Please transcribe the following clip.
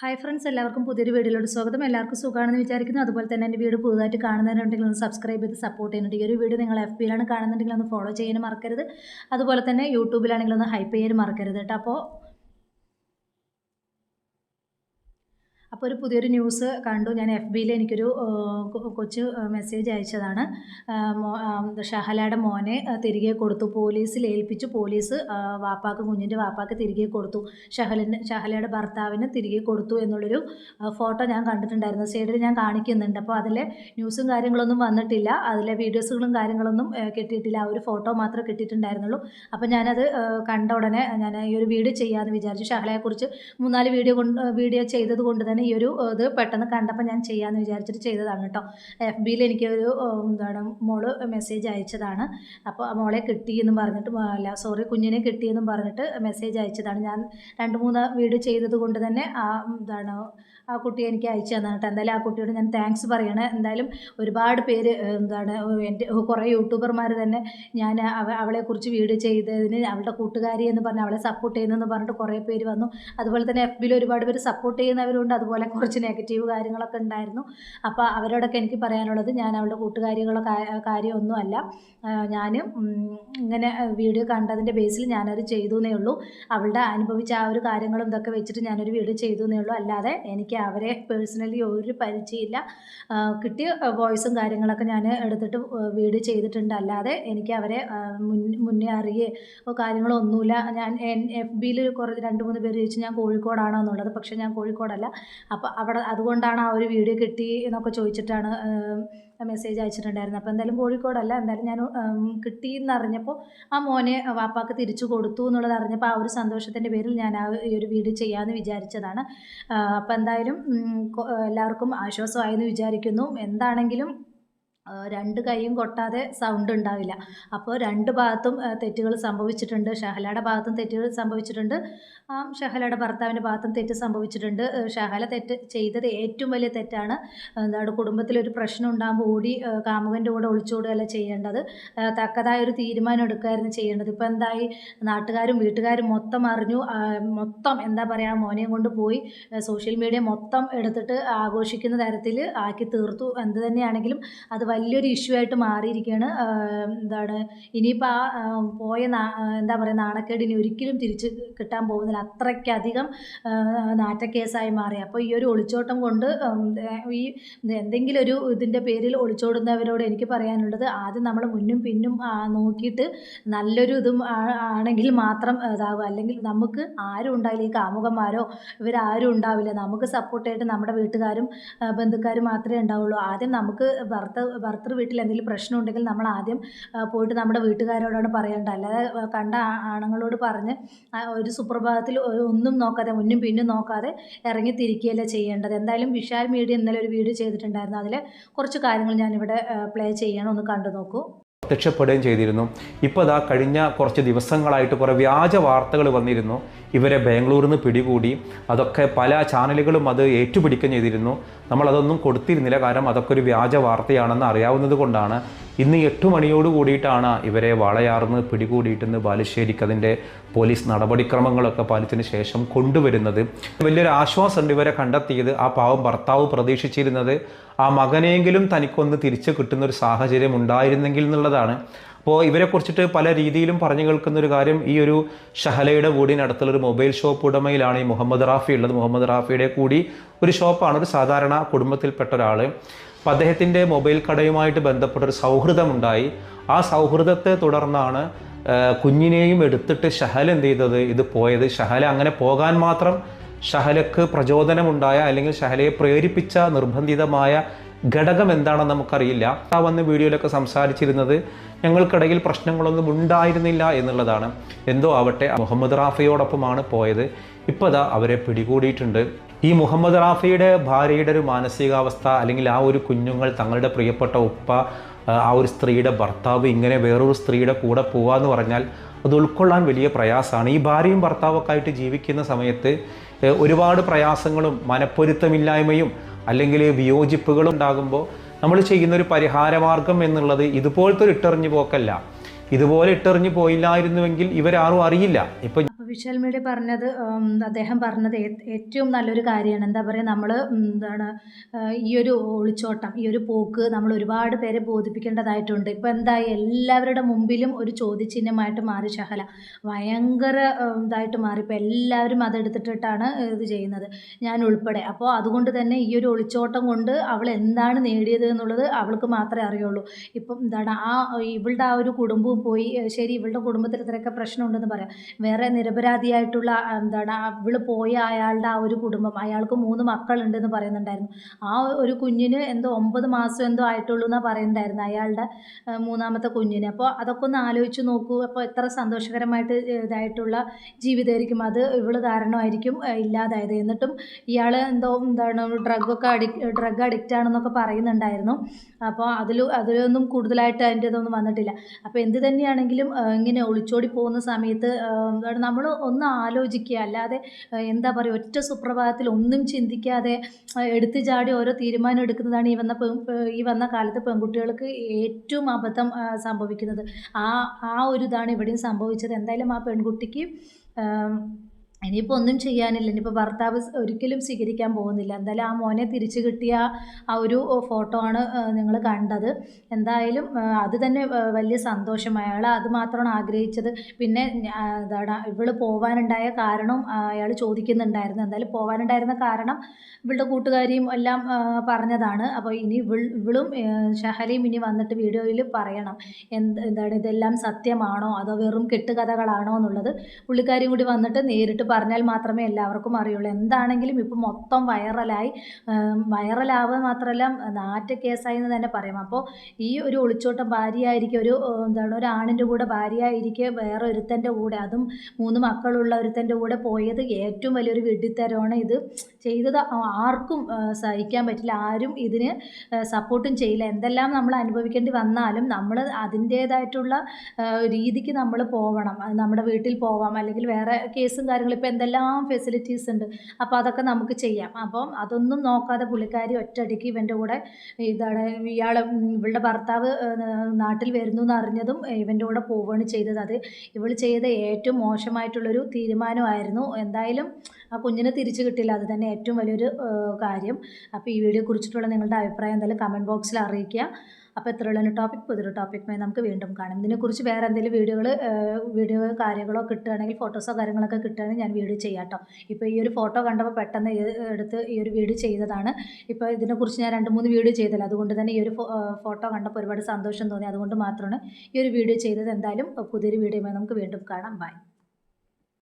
Hi friends, എല്ലാവർക്കും പുതിയൊരു വീഡിയോയിലോട് സ്വാഗതം. എല്ലാവർക്കും സുഖമാണെന്ന് വിചാരിക്കുന്നു. അതുപോലെ തന്നെ എൻ്റെ വീഡിയോ പുതുതായിട്ട് കാണുന്നവരുണ്ടെങ്കിൽ ഒന്ന് സബ്സ്ക്രൈബ് ചെയ്ത് സപ്പോർട്ട് ചെയ്യുന്നുണ്ട്. ഈ ഒരു വീഡിയോ നിങ്ങൾ FBയിലാണ് കാണുന്നുണ്ടെങ്കിൽ ഒന്ന് ഫോളോ ചെയ്യാനും മറക്കരുത്. അതുപോലെ തന്നെ യൂട്യൂബിലാണെങ്കിൽ ഒന്ന് ഹൈപ്പ് ചെയ്യാനും മറക്കരുത് കേട്ടോ. അപ്പോൾ ഒരു പുതിയൊരു ന്യൂസ് കണ്ടു. ഞാൻ FBയിൽ എനിക്കൊരു കൊച്ച് മെസ്സേജ് അയച്ചതാണ്. ഷഹലയുടെ മോനെ തിരികെ കൊടുത്തു, പോലീസിൽ ഏൽപ്പിച്ചു. പോലീസ് കുഞ്ഞിൻ്റെ വാപ്പാക്ക് തിരികെ കൊടുത്തു, ഷഹലയുടെ ഭർത്താവിന് തിരികെ കൊടുത്തു എന്നുള്ളൊരു ഫോട്ടോ ഞാൻ കണ്ടിട്ടുണ്ടായിരുന്നു. സൈഡിൽ ഞാൻ കാണിക്കുന്നുണ്ട്. അപ്പോൾ അതിലെ ന്യൂസും കാര്യങ്ങളൊന്നും വന്നിട്ടില്ല, അതിലെ വീഡിയോസുകളും കാര്യങ്ങളൊന്നും കിട്ടിയിട്ടില്ല. ആ ഒരു ഫോട്ടോ മാത്രമേ കിട്ടിയിട്ടുണ്ടായിരുന്നുള്ളൂ. അപ്പോൾ ഞാനത് കണ്ട ഉടനെ ഞാൻ ഈ ഒരു വീഡിയോ ചെയ്യാമെന്ന് വിചാരിച്ചു. ഷഹലയെക്കുറിച്ച് 3-4 വീഡിയോ ചെയ്തത് കൊണ്ട് തന്നെ ഈ ഒരു ഇത് പെട്ടെന്ന് കണ്ടപ്പോൾ ഞാൻ ചെയ്യാമെന്ന് വിചാരിച്ചിട്ട് ചെയ്തതാണ് കേട്ടോ. FBയിൽ എനിക്കൊരു മോള് മെസ്സേജ് അയച്ചതാണ്. അപ്പോൾ മോളെ കിട്ടിയെന്നും പറഞ്ഞിട്ട് കുഞ്ഞിനെ കിട്ടിയെന്നും പറഞ്ഞിട്ട് മെസ്സേജ് അയച്ചതാണ്. ഞാൻ 2-3 വീഡിയോ ചെയ്തത് കൊണ്ട് തന്നെ ആ കുട്ടി എനിക്ക് അയച്ചു തന്നാണ് കേട്ടോ. എന്തായാലും ആ കുട്ടിയോട് ഞാൻ താങ്ക്സ് പറയണേ. എന്തായാലും ഒരുപാട് പേര് എൻ്റെ കുറേ യൂട്യൂബർമാർ തന്നെ ഞാൻ അവളെക്കുറിച്ച് വീഡിയോ ചെയ്തതിന് അവളുടെ കൂട്ടുകാരി എന്ന് പറഞ്ഞ് അവളെ സപ്പോർട്ട് ചെയ്യുന്നതെന്ന് പറഞ്ഞിട്ട് കുറേ പേര് വന്നു. അതുപോലെ തന്നെ FBയിൽ ഒരുപാട് പേര് സപ്പോർട്ട് ചെയ്യുന്നവരുണ്ട്, അതുപോലെ കുറച്ച് നെഗറ്റീവ് കാര്യങ്ങളൊക്കെ ഉണ്ടായിരുന്നു. അപ്പോൾ അവരോടൊക്കെ എനിക്ക് പറയാനുള്ളത്, ഞാൻ അവളുടെ കൂട്ടുകാരികളോ കാര്യമൊന്നുമല്ല. ഞാൻ ഇങ്ങനെ വീഡിയോ കണ്ടതിൻ്റെ ബേസിൽ ഞാനത് ചെയ്തു എന്നേ ഉള്ളൂ. അവളുടെ അനുഭവിച്ച ആ ഒരു കാര്യങ്ങളും ഇതൊക്കെ വെച്ചിട്ട് ഞാനൊരു വീഡിയോ ചെയ്തു എന്നേ ഉള്ളൂ. അല്ലാതെ എനിക്ക് അവരെ പേഴ്സണലി ഒരു പരിചയമില്ല. കിട്ടിയ വോയിസും കാര്യങ്ങളൊക്കെ ഞാൻ എടുത്തിട്ട് വീഡിയോ ചെയ്തിട്ടുണ്ട്. അല്ലാതെ എനിക്ക് അവരെ മുന്നേ അറിയുകയോ കാര്യങ്ങളോ ഒന്നുമില്ല. ഞാൻ FBയിൽ 2-3 പേര് ചോദിച്ചു ഞാൻ കോഴിക്കോടാണോ എന്നുള്ളത്. പക്ഷേ ഞാൻ കോഴിക്കോടല്ല. അപ്പോൾ അതുകൊണ്ടാണ് ആ ഒരു വീഡിയോ കിട്ടി എന്നൊക്കെ ചോദിച്ചിട്ടാണ് മെസ്സേജ് അയച്ചിട്ടുണ്ടായിരുന്നത്. അപ്പോൾ എന്തായാലും കോഴിക്കോടല്ല. എന്തായാലും ഞാൻ കിട്ടിയെന്നറിഞ്ഞപ്പോൾ ആ മോനെ വാപ്പാക്ക് തിരിച്ചു കൊടുത്തു എന്നുള്ളത് അറിഞ്ഞപ്പോൾ ആ ഒരു സന്തോഷത്തിൻ്റെ പേരിൽ ഞാൻ ഈ ഒരു വീഡിയോ ചെയ്യാമെന്ന് വിചാരിച്ചതാണ്. അപ്പോൾ എന്തായാലും എല്ലാവർക്കും ആശ്വാസമായെന്ന് വിചാരിക്കുന്നു. എന്താണെങ്കിലും 2 കൈയും കൊട്ടാതെ സൗണ്ട് ഉണ്ടാവില്ല. അപ്പോൾ 2 ഭാഗത്തും തെറ്റുകൾ സംഭവിച്ചിട്ടുണ്ട്. ഷഹലയുടെ ഭാഗത്തും തെറ്റുകൾ സംഭവിച്ചിട്ടുണ്ട്, ഷഹലയുടെ ഭർത്താവിൻ്റെ ഭാഗത്തും തെറ്റ് സംഭവിച്ചിട്ടുണ്ട്. ഷഹല തെറ്റ് ചെയ്തത് ഏറ്റവും വലിയ തെറ്റാണ്. കുടുംബത്തിലൊരു പ്രശ്നം ഉണ്ടാകുമ്പോൾ ഓടി കാമുകൻ്റെ കൂടെ ഒളിച്ചോടുകയല്ല ചെയ്യേണ്ടത്. തക്കതായൊരു തീരുമാനം എടുക്കുകയായിരുന്നു ചെയ്യേണ്ടത്. ഇപ്പോൾ എന്തായി, നാട്ടുകാരും വീട്ടുകാരും മൊത്തം അറിഞ്ഞു. മൊത്തം എന്താ പറയുക, മോനെയും കൊണ്ട് പോയി സോഷ്യൽ മീഡിയ മൊത്തം എടുത്തിട്ട് ആഘോഷിക്കുന്ന തരത്തിൽ ആക്കി തീർത്തു. എന്ത് തന്നെയാണെങ്കിലും അത് വലിയൊരു ഇഷ്യൂ ആയിട്ട് മാറിയിരിക്കുകയാണ്. ഇനിയിപ്പോൾ പോയ എന്താ പറയുക, നാണക്കേട് ഇനി ഒരിക്കലും തിരിച്ച് കിട്ടാൻ പോകുന്നില്ല. അത്രയ്ക്കധികം നാറ്റക്കേസായി മാറി. അപ്പോൾ ഈ ഒരു ഒളിച്ചോട്ടം കൊണ്ട് ഈ എന്തെങ്കിലും ഒരു ഇതിൻ്റെ പേരിൽ ഒളിച്ചോടുന്നവരോട് എനിക്ക് പറയാനുള്ളത്, ആദ്യം നമ്മൾ മുന്നും പിന്നും നോക്കിയിട്ട് നല്ലൊരു ഇതും ആണെങ്കിൽ മാത്രം ഇതാവുക. അല്ലെങ്കിൽ നമുക്ക് ആരും ഉണ്ടാവില്ല, ഈ കാമുകന്മാരോ ഇവരാരും ഉണ്ടാവില്ല. നമുക്ക് സപ്പോർട്ടായിട്ട് നമ്മുടെ വീട്ടുകാരും ബന്ധുക്കാരും മാത്രമേ ഉണ്ടാവുള്ളൂ. ആദ്യം നമുക്ക് ഭർത്തൃ വീട്ടിൽ എന്തെങ്കിലും പ്രശ്നം ഉണ്ടെങ്കിൽ നമ്മൾ ആദ്യം പോയിട്ട് നമ്മുടെ വീട്ടുകാരോടാണ് പറയേണ്ടത്. അല്ലാതെ കണ്ട ആണുങ്ങളോട് പറഞ്ഞ് ഒരു സുപ്രഭാതത്തിൽ ഒന്നും നോക്കാതെ മുന്നും പിന്നും നോക്കാതെ ഇറങ്ങി തിരിക്കുകയല്ല ചെയ്യേണ്ടത്. എന്തായാലും വിശാൽ മീഡിയ ഇന്നലെ ഒരു വീഡിയോ ചെയ്തിട്ടുണ്ടായിരുന്നു. അതിൽ കുറച്ച് കാര്യങ്ങൾ ഞാനിവിടെ പ്ലേ ചെയ്യണം, ഒന്ന് കണ്ടു നോക്കൂ. പ്രത്യക്ഷപ്പെടുകയും ചെയ്തിരുന്നു. ഇപ്പോൾ അതാ കഴിഞ്ഞ കുറച്ച് ദിവസങ്ങളായിട്ട് കുറേ വ്യാജ വാർത്തകൾ വന്നിരുന്നു. ഇവരെ ബാംഗ്ലൂരിൽ നിന്ന് പിടികൂടി. അതൊക്കെ പല ചാനലുകളും അത് ഏറ്റുപിടിക്കുകയും ചെയ്തിരുന്നു. നമ്മളതൊന്നും കൊടുത്തിരുന്നില്ല, കാരണം അതൊക്കെ ഒരു വ്യാജ വാർത്തയാണെന്ന് അറിയാവുന്നത് കൊണ്ടാണ്. ഇന്ന് 8 മണിയോട് കൂടിയിട്ടാണ് ഇവരെ വാളയാറിന്ന് പിടികൂടിയിട്ടെന്ന് ബാലുശ്ശേരിക്ക് അതിൻ്റെ പോലീസ് നടപടിക്രമങ്ങളൊക്കെ പാലിച്ചതിന് ശേഷം കൊണ്ടുവരുന്നത്. വലിയൊരു ആശ്വാസമുണ്ട് ഇവരെ കണ്ടെത്തിയത്. ആ പാവം ഭർത്താവ് പ്രതീക്ഷിച്ചിരുന്നത് ആ മകനെങ്കിലും തനിക്കൊന്ന് തിരിച്ചു കിട്ടുന്നൊരു സാഹചര്യം ഉണ്ടായിരുന്നെങ്കിൽ എന്നുള്ളതാണ്. അപ്പോൾ ഇവരെക്കുറിച്ചിട്ട് പല രീതിയിലും പറഞ്ഞു കേൾക്കുന്നൊരു കാര്യം, ഈ ഒരു ഷഹലയുടെ വീടിനടുത്തുള്ളൊരു മൊബൈൽ ഷോപ്പ് ഉടമയിലാണ് ഈ മുഹമ്മദ് റാഫി ഉള്ളത്. മുഹമ്മദ് റാഫിയുടെ കൂടി ഒരു ഷോപ്പാണ്, ഒരു സാധാരണ കുടുംബത്തിൽപ്പെട്ട ഒരാൾ. അപ്പോൾ അദ്ദേഹത്തിൻ്റെ മൊബൈൽ കടയുമായിട്ട് ബന്ധപ്പെട്ടൊരു സൗഹൃദമുണ്ടായി. ആ സൗഹൃദത്തെ തുടർന്നാണ് കുഞ്ഞിനെയും എടുത്തിട്ട് ഷഹല എന്ത് ചെയ്തത്, ഇത് പോയത്. ഷഹല അങ്ങനെ പോകാൻ മാത്രം ഷഹലക്ക് പ്രചോദനമുണ്ടായ അല്ലെങ്കിൽ ഷഹലയെ പ്രേരിപ്പിച്ച നിർബന്ധിതമായ ഘടകം എന്താണെന്ന് നമുക്കറിയില്ല. ആ വന്ന വീഡിയോയിലൊക്കെ സംസാരിച്ചിരുന്നത് ഞങ്ങൾക്കിടയിൽ പ്രശ്നങ്ങളൊന്നും ഉണ്ടായിരുന്നില്ല എന്നുള്ളതാണ്. എന്തോ ആവട്ടെ, മുഹമ്മദ് റാഫിയോടൊപ്പമാണ് പോയത്. ഇപ്പോൾ അതാ അവരെ പിടികൂടിയിട്ടുണ്ട്. ഈ മുഹമ്മദ് റാഫിയുടെ ഭാര്യയുടെ ഒരു മാനസികാവസ്ഥ, അല്ലെങ്കിൽ ആ ഒരു കുഞ്ഞുങ്ങൾ, തങ്ങളുടെ പ്രിയപ്പെട്ട ഉപ്പ, ആ ഒരു സ്ത്രീയുടെ ഭർത്താവ് ഇങ്ങനെ വേറൊരു സ്ത്രീയുടെ കൂടെ പോകാമെന്ന് പറഞ്ഞാൽ അത് ഉൾക്കൊള്ളാൻ വലിയ പ്രയാസമാണ്. ഈ ഭാര്യയും ഭർത്താവൊക്കെ ആയിട്ട് ജീവിക്കുന്ന സമയത്ത് ഒരുപാട് പ്രയാസങ്ങളും മനപ്പൊരുത്തമില്ലായ്മയും അല്ലെങ്കിൽ വിയോജിപ്പുകളും ഉണ്ടാകുമ്പോൾ നമ്മൾ ചെയ്യുന്നൊരു പരിഹാരമാർഗം എന്നുള്ളത് ഇതുപോലത്തെ ഒരു ഇട്ടെറിഞ്ഞു പോക്കല്ല. ഇതുപോലെ ഇട്ടെറിഞ്ഞു പോയില്ലായിരുന്നുവെങ്കിൽ ഇവരാരും അറിയില്ല. ഇപ്പം വിഷ്വൽ മീഡിയ പറഞ്ഞത് അദ്ദേഹം പറഞ്ഞത് ഏറ്റവും നല്ലൊരു കാര്യമാണ്. എന്താ പറയുക, നമ്മൾ എന്താണ് ഈ ഒരു ഒളിച്ചോട്ടം, ഈ ഒരു പോക്ക് നമ്മൾ ഒരുപാട് പേരെ ബോധിപ്പിക്കേണ്ടതായിട്ടുണ്ട്. ഇപ്പോൾ എന്തായി, എല്ലാവരുടെ മുമ്പിലും ഒരു ചോദ്യചിഹ്നമായിട്ട് മാറി ഷഹല. ഭയങ്കര ഇതായിട്ട് മാറി. ഇപ്പോൾ എല്ലാവരും അതെടുത്തിട്ടാണ് ഇത് ചെയ്യുന്നത്, ഞാൻ ഉൾപ്പെടെ. അപ്പോൾ അതുകൊണ്ട് തന്നെ ഈ ഒരു ഒളിച്ചോട്ടം കൊണ്ട് അവൾ എന്താണ് നേടിയത് എന്നുള്ളത് അവൾക്ക് മാത്രമേ അറിയുള്ളൂ. ഇപ്പം എന്താണ് ഇവളുടെ ആ ഒരു കുടുംബവും പോയി. ശരി, ഇവളുടെ കുടുംബത്തിൽ ഇത്രയൊക്കെ പ്രശ്നമുണ്ടെന്ന് പറയാം. വേറെ നിരപരാധിയായിട്ടുള്ള എന്താണ് ഇവള് പോയ അയാളുടെ ആ ഒരു കുടുംബം, അയാൾക്ക് 3 മക്കളുണ്ടെന്ന് പറയുന്നുണ്ടായിരുന്നു. ആ ഒരു കുഞ്ഞിന് എന്തോ 9 മാസം എന്തോ ആയിട്ടുള്ളൂ എന്നാണ് പറയുന്നുണ്ടായിരുന്നത്, അയാളുടെ 3ാമത്തെ കുഞ്ഞിന്. അപ്പോൾ അതൊക്കെ ഒന്ന് ആലോചിച്ച് നോക്കൂ. അപ്പോൾ എത്ര സന്തോഷകരമായിട്ട് ഇതായിട്ടുള്ള ജീവിതമായിരിക്കും അത് ഇവള് കാരണമായിരിക്കും ഇല്ലാതായത്. എന്നിട്ടും ഇയാൾ എന്താണ് ഡ്രഗ് അഡിക്റ്റ് ആണെന്നൊക്കെ പറയുന്നുണ്ടായിരുന്നു. അപ്പോൾ അതിലൊന്നും കൂടുതലായിട്ട് അതിൻ്റെ ഇതൊന്നും വന്നിട്ടില്ല. അപ്പോൾ എന്ത് തന്നെയാണെങ്കിലും ഇങ്ങനെ ഒളിച്ചോടി പോകുന്ന സമയത്ത് നമ്മൾ ഒന്ന് ആലോചിക്കുക. അല്ലാതെ എന്താ പറയുക, ഒറ്റ സുപ്രഭാതത്തിൽ ഒന്നും ചിന്തിക്കാതെ എടുത്തു ചാടി ഓരോ തീരുമാനം എടുക്കുന്നതാണ് ഈ വന്ന കാലത്ത് പെൺകുട്ടികൾക്ക് ഏറ്റവും അബദ്ധം സംഭവിക്കുന്നത്. ആ ഒരു ഇതാണ് ഇവിടെയും സംഭവിച്ചത്. എന്തായാലും ആ പെൺകുട്ടിക്ക് ഇനിയിപ്പോൾ ഒന്നും ചെയ്യാനില്ല. ഇനിയിപ്പോൾ ഭർത്താവ് ഒരിക്കലും സ്വീകരിക്കാൻ പോകുന്നില്ല. എന്തായാലും ആ മോനെ തിരിച്ചു കിട്ടിയ ആ ഒരു ഫോട്ടോ ആണ് നിങ്ങൾ കണ്ടത്. എന്തായാലും അത് തന്നെ വലിയ സന്തോഷം. അയാൾ അത് മാത്രമാണ് ആഗ്രഹിച്ചത്. പിന്നെ എന്താണ് ഇവള് പോവാനുണ്ടായ കാരണം അയാൾ ചോദിക്കുന്നുണ്ടായിരുന്നു. എന്തായാലും പോവാനുണ്ടായിരുന്ന കാരണം ഇവളുടെ കൂട്ടുകാരിയും എല്ലാം പറഞ്ഞതാണ്. അപ്പോൾ ഇനി ഇവളും ഷഹലയും ഇനി വന്നിട്ട് വീഡിയോയിൽ പറയണം എന്താണ് ഇതെല്ലാം സത്യമാണോ അതോ വെറും കെട്ടുകഥകളാണോ എന്നുള്ളത്. പുള്ളിക്കാരിയും കൂടി വന്നിട്ട് നേരിട്ട് പറഞ്ഞാൽ മാത്രമേ എല്ലാവർക്കും അറിയുള്ളൂ. എന്താണെങ്കിലും ഇപ്പം മൊത്തം വൈറലാവുക മാത്രമല്ല നാറ്റ കേസായി എന്ന് തന്നെ പറയാം. അപ്പോൾ ഈ ഒരു ഒളിച്ചോട്ടം ഭാര്യയായിരിക്കും ഒരു ആണിൻ്റെ കൂടെ ഭാര്യയായിരിക്കെ വേറെ ഒരുത്തൻ്റെ കൂടെ, അതും 3 മക്കളുള്ള ഒരുത്തൻ്റെ കൂടെ പോയത് ഏറ്റവും വലിയൊരു വിഡ്ഢിത്തരമാണ്. ഇത് ചെയ്തത് ആർക്കും സഹിക്കാൻ പറ്റില്ല. ആരും ഇതിന് സപ്പോർട്ടും ചെയ്യില്ല. എന്തെല്ലാം നമ്മൾ അനുഭവിക്കേണ്ടി വന്നാലും നമ്മൾ അതിൻ്റേതായിട്ടുള്ള രീതിക്ക് നമ്മൾ പോവണം. നമ്മുടെ വീട്ടിൽ പോവാം, അല്ലെങ്കിൽ വേറെ കേസും കാര്യങ്ങളും ഇപ്പോൾ എന്തെല്ലാം ഫെസിലിറ്റീസ് ഉണ്ട്. അപ്പോൾ അതൊക്കെ നമുക്ക് ചെയ്യാം. അപ്പം അതൊന്നും നോക്കാതെ പുള്ളിക്കാരി ഒറ്റയടിക്ക് ഇവൻ്റെ കൂടെ ഇവളുടെ ഭർത്താവ് നാട്ടിൽ വരുന്നു എന്നറിഞ്ഞതും ഇവൻ്റെ കൂടെ പോവുകയാണ് ചെയ്തത്. അത് ഇവൾ ചെയ്ത ഏറ്റവും മോശമായിട്ടുള്ളൊരു തീരുമാനമായിരുന്നു. എന്തായാലും ആ കുഞ്ഞിനെ തിരിച്ചു കിട്ടില്ല, അത് തന്നെ ഏറ്റവും വലിയൊരു കാര്യം. അപ്പോൾ ഈ വീഡിയോ കുറിച്ചിട്ടുള്ള നിങ്ങളുടെ അഭിപ്രായം എന്തായാലും കമൻറ്റ് ബോക്സിൽ അറിയിക്കുക. അപ്പോൾ ഇത്രയുള്ള ടോപ്പിക് പുതിയൊരു ടോപ്പിക്കുമായി നമുക്ക് വീണ്ടും കാണാം. ഇതിനെക്കുറിച്ച് വേറെ എന്തെങ്കിലും വീഡിയോ കാര്യങ്ങളോ കിട്ടുകയാണെങ്കിൽ, ഫോട്ടോസോ കാര്യങ്ങളൊക്കെ കിട്ടുകയാണെങ്കിൽ ഞാൻ വീഡിയോ ചെയ്യാം കേട്ടോ. ഇപ്പോൾ ഈ ഒരു ഫോട്ടോ കണ്ടപ്പോൾ പെട്ടെന്ന് എടുത്ത് ഈ ഒരു വീഡിയോ ചെയ്തതാണ്. ഇപ്പോൾ ഇതിനെക്കുറിച്ച് ഞാൻ 2-3 വീഡിയോ ചെയ്തല്ലോ, അതുകൊണ്ട് തന്നെ ഈ ഒരു ഫോട്ടോ കണ്ടപ്പോൾ ഒരുപാട് സന്തോഷം തോന്നി. അതുകൊണ്ട് മാത്രമാണ് ഈ ഒരു വീഡിയോ ചെയ്തത്. എന്തായാലും പുതിയൊരു വീഡിയോയുമായി നമുക്ക് വീണ്ടും കാണാം. ബൈ.